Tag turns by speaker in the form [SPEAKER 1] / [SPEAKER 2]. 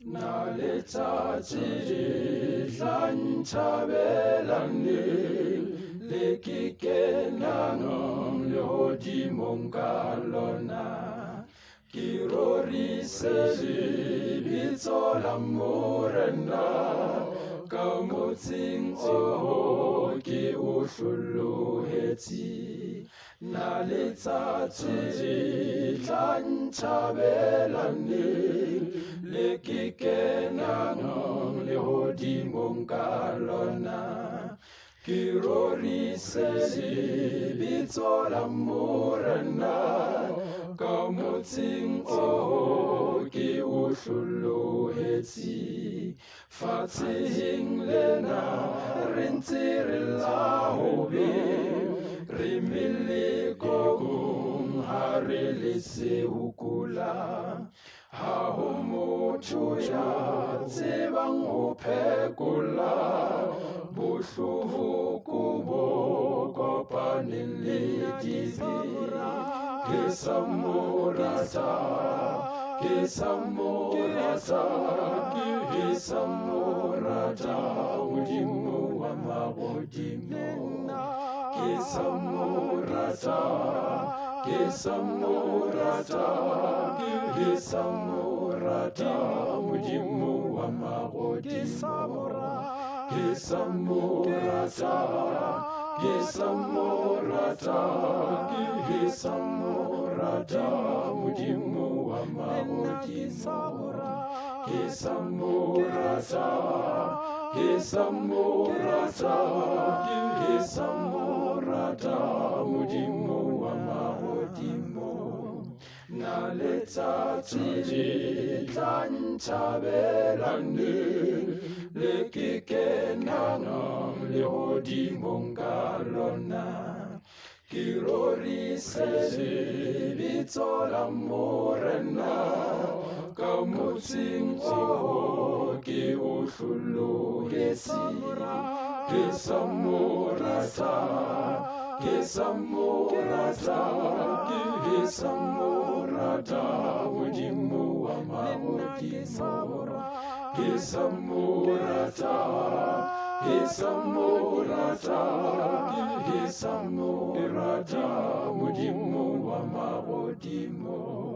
[SPEAKER 1] na letsatsi tla nthabelane le ke kenang lehodimong ka lona ke rorise lebitso la Morena ka motseng oo ke o hlolohetse na letsatsi tla nthabelane le ke kenang lehodimong ka lona ke rorise lebitso la Morena ka motseng oo ke o hlolohetse fatsheng lena re ntse re la hobe re melekong ha re le sehokola ha ho motho ya tsebang ho phekola bohloko bo kopaneng le dibe ke sa morata ke sa morata ke sa morata Modimo wa magodimo ke sa morata ke sa morata ke sa morata Modimo wa magodimo ke sa morata ke sa morata ke sa morata Modimo wa magodimo ke sa morata ke sa morata ke sa morata Modimo wa magodimo na letsatsi tla nthabelane le ke kenang lehodimong ka lona ke rorise lebitso la Morena ka motseng oo ke o hlolohetse ke sa morata ke sa morata ke sa morata Modimo wa magodimo ke sa morata ke sa morata ke sa morata Modimo wa magodimo